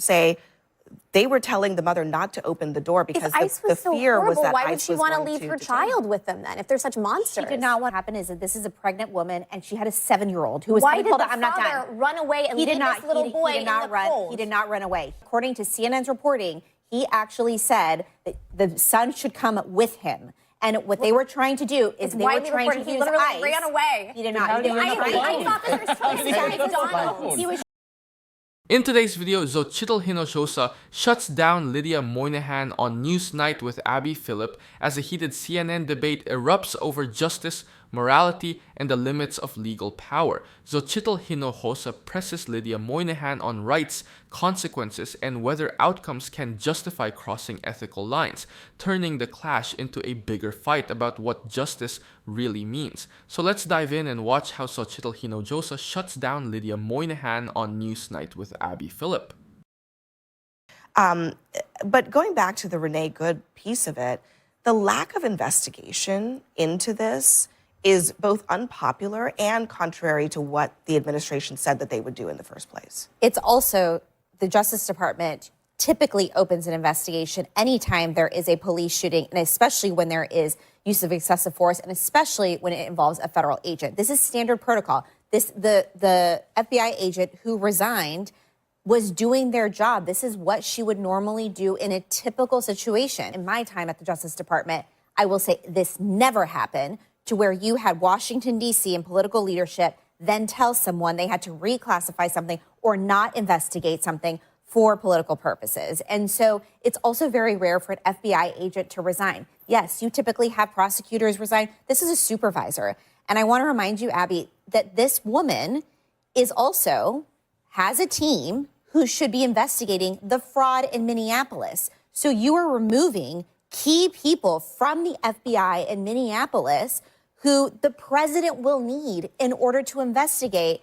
say they were telling the mother not to open the door because the fear was that why would ICE she was want to going leave her child with them then if they're such monsters? She did not want to happen is that this is a pregnant woman and she had a 7-year-old who was Why did the I'm not father done. run away and leave this little boy in the cold? He did not run away. According to CNN's reporting, he actually said that the son should come with him. And what they were trying to do is they were trying to use He literally ICE. ran away. He did not. I thought this was totally He was. In today's video, Xochitl Hinojosa shuts down Lydia Moynihan on NewsNight with Abby Phillip as a heated CNN debate erupts over justice, morality, and the limits of legal power. Xochitl Hinojosa presses Lydia Moynihan on rights, consequences, and whether outcomes can justify crossing ethical lines, turning the clash into a bigger fight about what justice really means. So let's dive in and watch how Xochitl Hinojosa shuts down Lydia Moynihan on Newsnight with Abby Phillip. But going back to the Renee Good piece of it, the lack of investigation into this is both unpopular and contrary to what the administration said that they would do in the first place. It's also the Justice Department typically opens an investigation anytime there is a police shooting, and especially when there is use of excessive force, and especially when it involves a federal agent. This is standard protocol. The FBI agent who resigned was doing their job. This is what she would normally do in a typical situation. In my time at the Justice Department, I will say this never happened, to where you had Washington, D.C. and political leadership then tell someone they had to reclassify something or not investigate something for political purposes. And so it's also very rare for an FBI agent to resign. Yes, you typically have prosecutors resign. This is a supervisor. And I want to remind you, Abby, that this woman is also has a team who should be investigating the fraud in Minneapolis. So you are removing key people from the FBI in Minneapolis who the president will need in order to investigate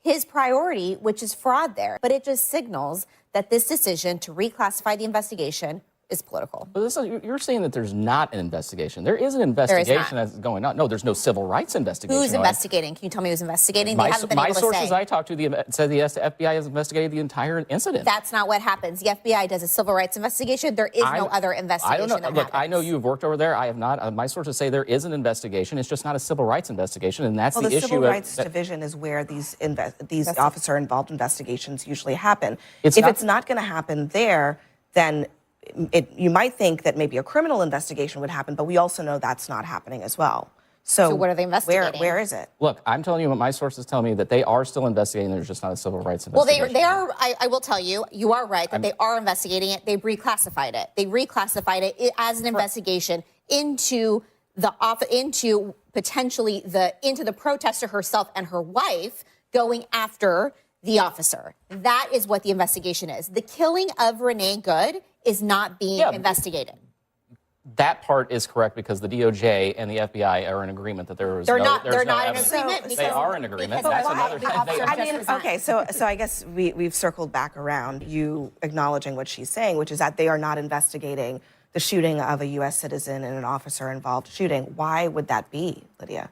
his priority, which is fraud there. But it just signals that this decision to reclassify the investigation is political. But you're saying that there's not an investigation. There is an investigation that's going on. No, there's no civil rights investigation. Who's investigating? Can you tell me who's investigating? My sources I talked to said the FBI has investigated the entire incident. That's not what happens. The FBI does a civil rights investigation. There is no other investigation. I don't know. Look, I know you've worked over there. I have not. My sources say there is an investigation. It's just not a civil rights investigation, and that's the issue. The Civil Rights Division is where these officer-involved investigations usually happen. If it's not going to happen there, then you might think that maybe a criminal investigation would happen, but we also know that's not happening as well. So what are they investigating? Where is it? Look, I'm telling you what my sources tell me, that they are still investigating. There's just not a civil rights investigation. Well, they are. I will tell you, you are right that they are investigating it. They reclassified it. They reclassified it as an investigation into potentially into the protester herself and her wife going after the officer. That is what the investigation is. The killing of Renee Good is not being investigated. That part is correct because the DOJ and the FBI are in agreement that they're not in agreement. They are in agreement. That's another thing. I mean, okay, so I guess we've circled back around you acknowledging what she's saying, which is that they are not investigating the shooting of a U.S. citizen in an officer-involved shooting. Why would that be, Lydia?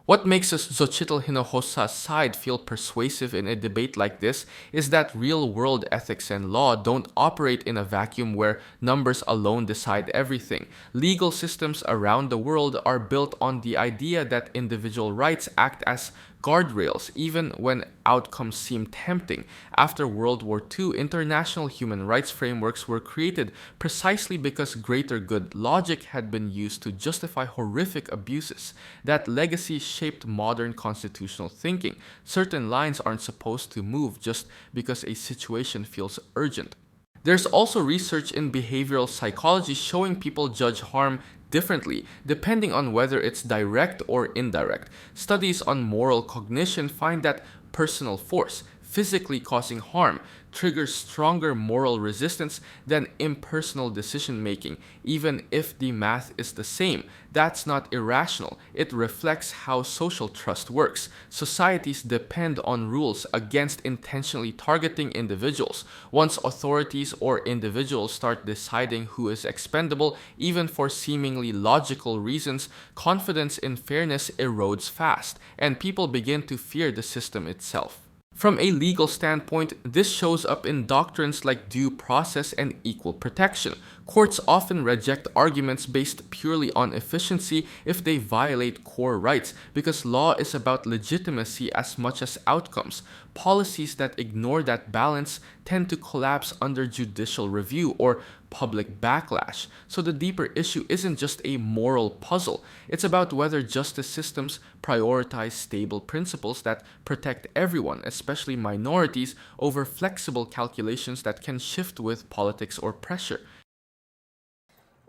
What makes Xochitl Hinojosa's side feel persuasive in a debate like this is that real-world ethics and law don't operate in a vacuum where numbers alone decide everything. Legal systems around the world are built on the idea that individual rights act as guardrails, even when outcomes seem tempting. After World War II, international human rights frameworks were created precisely because greater good logic had been used to justify horrific abuses. That legacy shaped modern constitutional thinking. Certain lines aren't supposed to move just because a situation feels urgent. There's also research in behavioral psychology showing people judge harm differently, depending on whether it's direct or indirect. Studies on moral cognition find that personal force, physically causing harm, triggers stronger moral resistance than impersonal decision-making, even if the math is the same. That's not irrational. It reflects how social trust works. Societies depend on rules against intentionally targeting individuals. Once authorities or individuals start deciding who is expendable, even for seemingly logical reasons, confidence in fairness erodes fast, and people begin to fear the system itself. From a legal standpoint, this shows up in doctrines like due process and equal protection. Courts often reject arguments based purely on efficiency if they violate core rights, because law is about legitimacy as much as outcomes. Policies that ignore that balance tend to collapse under judicial review or public backlash. So the deeper issue isn't just a moral puzzle. It's about whether justice systems prioritize stable principles that protect everyone, especially minorities, over flexible calculations that can shift with politics or pressure.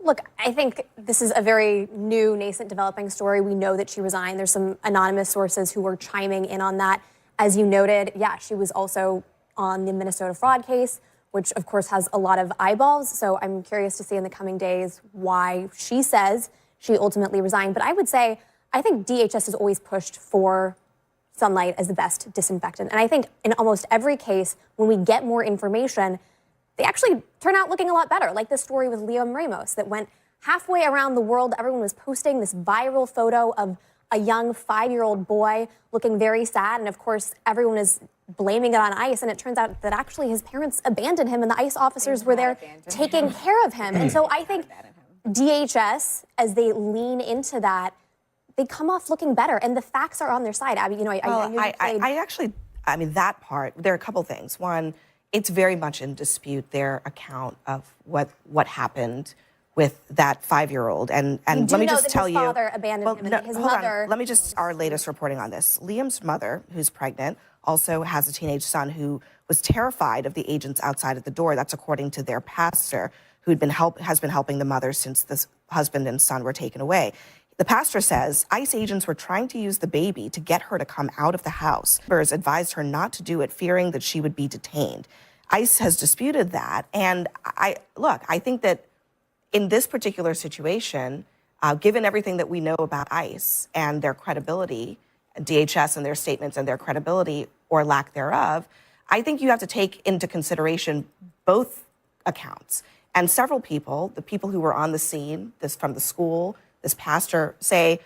Look, I think this is a very new, nascent, developing story. We know that she resigned. There's some anonymous sources who were chiming in on that. As you noted, yeah, she was also on the Minnesota fraud case, which of course has a lot of eyeballs. So I'm curious to see in the coming days why she says she ultimately resigned. But I would say, I think DHS has always pushed for sunlight as the best disinfectant. And I think in almost every case, when we get more information, they actually turn out looking a lot better. Like this story with Lydia Moynihan that went halfway around the world. Everyone was posting this viral photo of a young 5-year-old boy looking very sad. And of course, everyone is blaming it on ICE. And it turns out that actually his parents abandoned him and the ICE officers were there taking care of him. And so I think DHS, as they lean into that, they come off looking better. And the facts are on their side. Abby, you know, I mean, that part, there are a couple things. One, it's very much in dispute, their account of what happened with that 5-year-old. And let me just tell you, his father abandoned him and his mother. Let me just, our latest reporting on this. Liam's mother, who's pregnant, also has a teenage son who was terrified of the agents outside at the door. That's according to their pastor, who has been helping the mother since this husband and son were taken away. The pastor says ICE agents were trying to use the baby to get her to come out of the house. Neighbors advised her not to do it, fearing that she would be detained. ICE has disputed that. And I think that in this particular situation, given everything that we know about ICE and their credibility, DHS and their statements and their credibility or lack thereof, I think you have to take into consideration both accounts. And several people, the people who were on the scene, this from the school, this pastor, say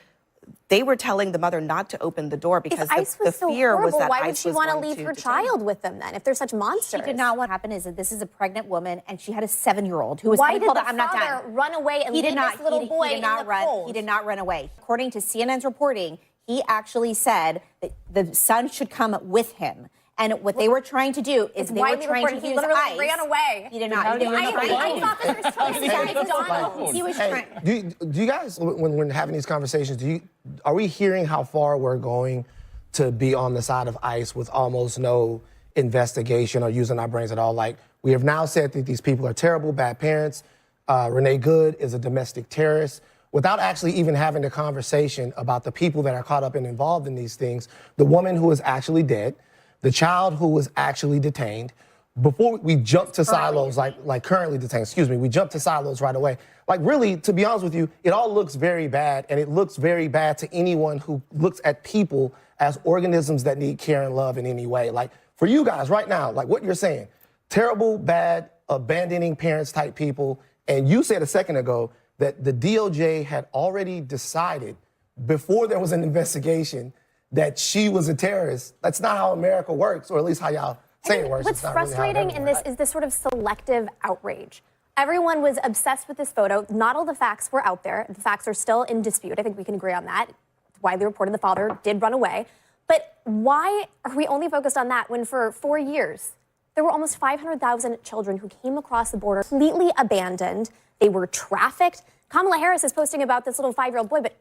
they were telling the mother not to open the door because the fear was that why would ICE she was want to going leave her detain. child with them then if they're such monsters? She did not. What happened is that this is a pregnant woman and she had a 7-year-old who was Why did the I'm not father done. run away and He leave did not, this little boy he did not in the run. cold? He did not run away. According to CNN's reporting, he actually said that the son should come with him. And what they were trying to do is they were trying to use he literally ICE. ran away. He did not. I thought this was totally McDonald's. He was Hey, trying. do you guys, when we're having these conversations, are we hearing how far we're going to be on the side of ICE with almost no investigation or using our brains at all? Like, we have now said that these people are terrible, bad parents. Renee Good is a domestic terrorist. Without actually even having a conversation about the people that are caught up and involved in these things, the woman who is actually dead, the child who was actually detained, before we jump to silos, like currently detained, we jump to silos right away. Like really, to be honest with you, it all looks very bad, and it looks very bad to anyone who looks at people as organisms that need care and love in any way. Like for you guys right now, like what you're saying, terrible, bad, abandoning parents type people, and you said a second ago that the DOJ had already decided before there was an investigation that she was a terrorist. That's not how America works, or at least how y'all say it works. What's frustrating in this is this sort of selective outrage. Everyone was obsessed with this photo. Not all the facts were out there. The facts are still in dispute. I think we can agree on that. It's widely reported the father did run away. But why are we only focused on that when for 4 years, there were almost 500,000 children who came across the border completely abandoned. They were trafficked. Kamala Harris is posting about this little 5-year-old boy, but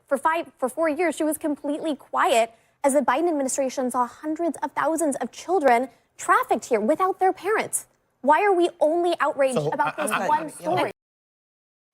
for 4 years, she was completely quiet as the Biden administration saw hundreds of thousands of children trafficked here without their parents. Why are we only outraged about this one story?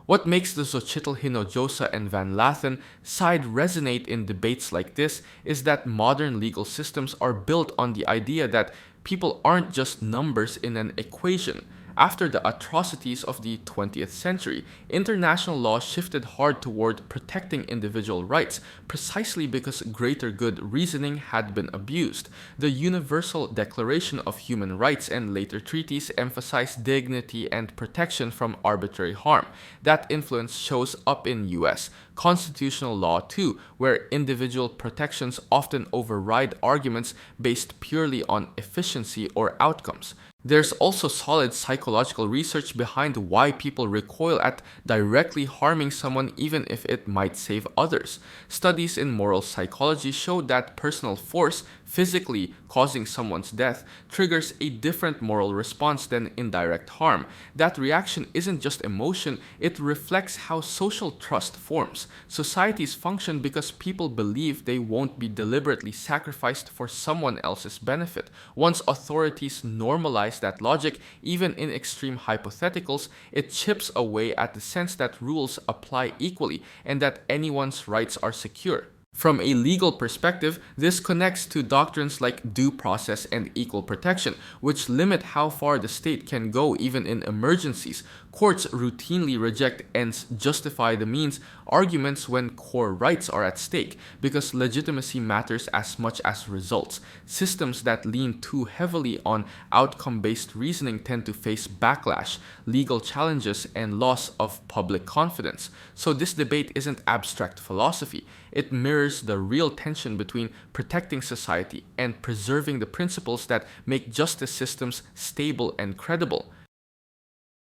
What makes the Xochitl Hinojosa and Van Lathan side resonate in debates like this is that modern legal systems are built on the idea that people aren't just numbers in an equation. After the atrocities of the 20th century, international law shifted hard toward protecting individual rights, precisely because greater good reasoning had been abused. The Universal Declaration of Human Rights and later treaties emphasized dignity and protection from arbitrary harm. That influence shows up in US constitutional law too, where individual protections often override arguments based purely on efficiency or outcomes. There's also solid psychological research behind why people recoil at directly harming someone even if it might save others. Studies in moral psychology show that personal force, physically causing someone's death, triggers a different moral response than indirect harm. That reaction isn't just emotion, it reflects how social trust forms. Societies function because people believe they won't be deliberately sacrificed for someone else's benefit. Once authorities normalize that logic, even in extreme hypotheticals, it chips away at the sense that rules apply equally and that anyone's rights are secure. From a legal perspective, this connects to doctrines like due process and equal protection, which limit how far the state can go even in emergencies. Courts routinely reject ends justify the means arguments when core rights are at stake, because legitimacy matters as much as results. Systems that lean too heavily on outcome-based reasoning tend to face backlash, legal challenges, and loss of public confidence. So this debate isn't abstract philosophy. It mirrors the real tension between protecting society and preserving the principles that make justice systems stable and credible.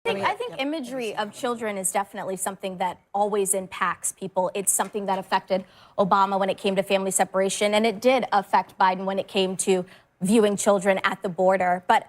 I think imagery of children is definitely something that always impacts people. It's something that affected Obama when it came to family separation, and it did affect Biden when it came to viewing children at the border. But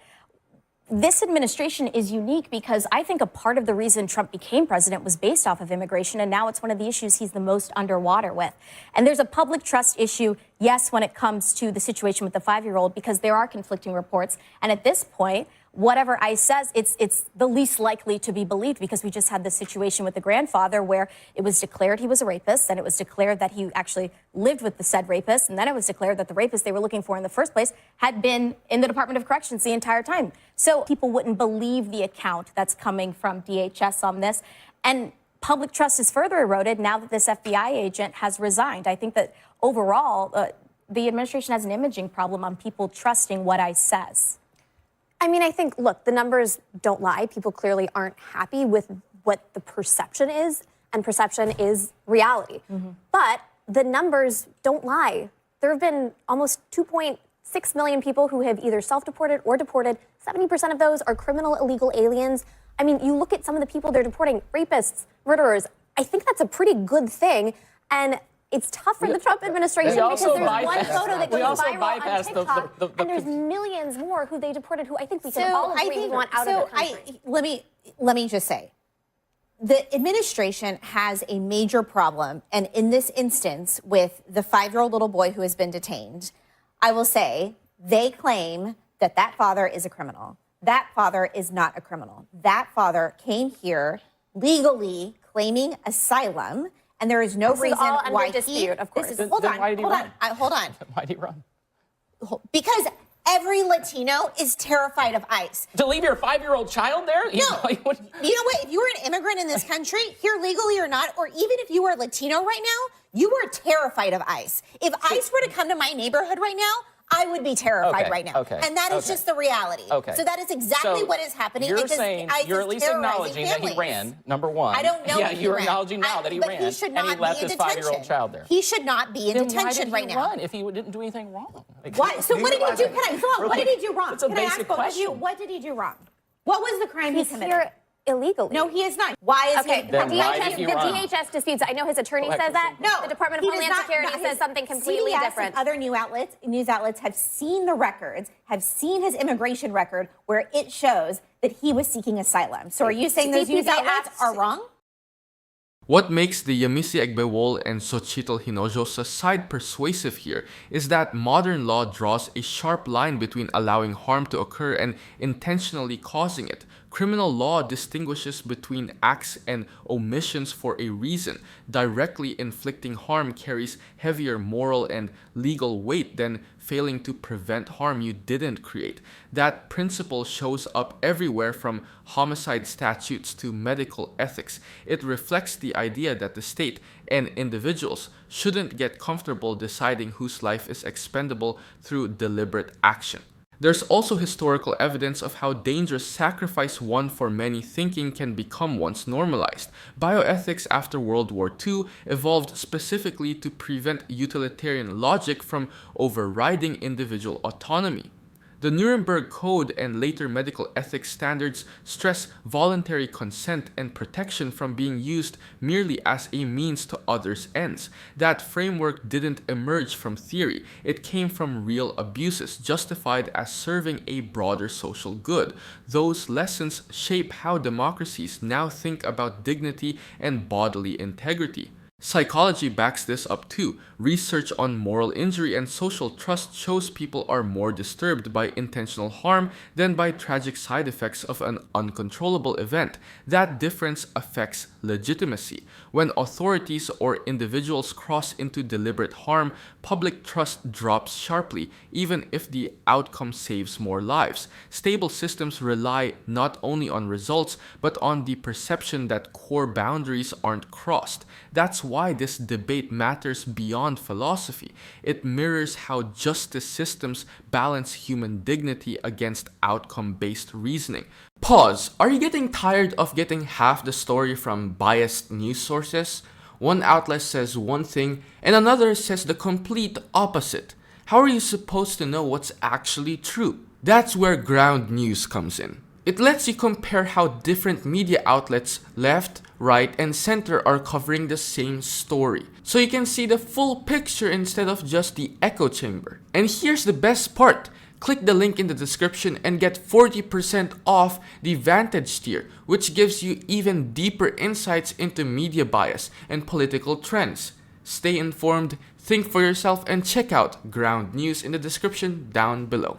this administration is unique because I think a part of the reason Trump became president was based off of immigration, and now it's one of the issues he's the most underwater with. And there's a public trust issue, yes, when it comes to the situation with the 5-year-old, because there are conflicting reports. And at this point, whatever ICE says, it's the least likely to be believed, because we just had this situation with the grandfather where it was declared he was a rapist, then it was declared that he actually lived with the said rapist, and then it was declared that the rapist they were looking for in the first place had been in the Department of Corrections the entire time. So people wouldn't believe the account that's coming from DHS on this. And public trust is further eroded now that this FBI agent has resigned. I think that overall, the administration has an imaging problem on people trusting what ICE says. I mean, I think, look, the numbers don't lie. People clearly aren't happy with what the perception is, and perception is reality. But the numbers don't lie. There have been almost 2.6 million people who have either self-deported or deported. 70% of those are criminal illegal aliens. I mean, you look at some of the people they're deporting, rapists, murderers. I think that's a pretty good thing. And it's tough for the Trump administration because there's one photo that goes viral on TikTok, and there's millions more who they deported who I think we can all agree we want out of the country. Let me just say, the administration has a major problem, and in this instance with the 5-year-old little boy who has been detained, I will say they claim that that father is a criminal. That father is not a criminal. That father came here legally claiming asylum. And there is no reason why dispute, of course. Hold on. Why did he run? Because every Latino is terrified of ICE. To leave your 5-year-old child there? No. You know what? If you were an immigrant in this country, here legally or not, or even if you were Latino right now, you are terrified of ICE. If ICE were to come to my neighborhood right now, I would be terrified right now. And that is just the reality. So that is exactly what is happening. You're saying, you're at least acknowledging that he ran, number one. I don't know if he ran. You're acknowledging now that he ran, he should not and he left his 5-year-old child there. He should not be in detention right now. Why did he run if he didn't do anything wrong? Why? So what did he do? What did he do wrong? It's a basic question. What did he do wrong? What was the crime he committed? Here illegally. No, he is not. Why is he? The DHS disputes. I know his attorney says that. No, the Department of Homeland Security says something completely different. And other news outlets have seen the records, have seen his immigration record, where it shows that he was seeking asylum. So are you saying those news outlets are wrong? What makes the Yamissi Egbewol and Xochitl Hinojosa side persuasive here is that modern law draws a sharp line between allowing harm to occur and intentionally causing it. Criminal law distinguishes between acts and omissions for a reason. Directly inflicting harm carries heavier moral and legal weight than failing to prevent harm you didn't create. That principle shows up everywhere from homicide statutes to medical ethics. It reflects the idea that the state and individuals shouldn't get comfortable deciding whose life is expendable through deliberate action. There's also historical evidence of how dangerous sacrifice one for many thinking can become once normalized. Bioethics after World War II evolved specifically to prevent utilitarian logic from overriding individual autonomy. The Nuremberg Code and later medical ethics standards stress voluntary consent and protection from being used merely as a means to others' ends. That framework didn't emerge from theory. It came from real abuses justified as serving a broader social good. Those lessons shape how democracies now think about dignity and bodily integrity. Psychology backs this up too. Research on moral injury and social trust shows people are more disturbed by intentional harm than by tragic side effects of an uncontrollable event. That difference affects legitimacy. When authorities or individuals cross into deliberate harm, public trust drops sharply, even if the outcome saves more lives. Stable systems rely not only on results, but on the perception that core boundaries aren't crossed. That's why this debate matters beyond philosophy. It mirrors how justice systems balance human dignity against outcome-based reasoning. Pause. Are you getting tired of getting half the story from biased news sources? One outlet says one thing and another says the complete opposite. How are you supposed to know what's actually true? That's where ground news comes in. It lets you compare how different media outlets, left, right, and center are covering the same story. So you can see the full picture instead of just the echo chamber. And here's the best part. Click the link in the description and get 40% off the Vantage tier, which gives you even deeper insights into media bias and political trends. Stay informed, think for yourself, and check out Ground News in the description down below.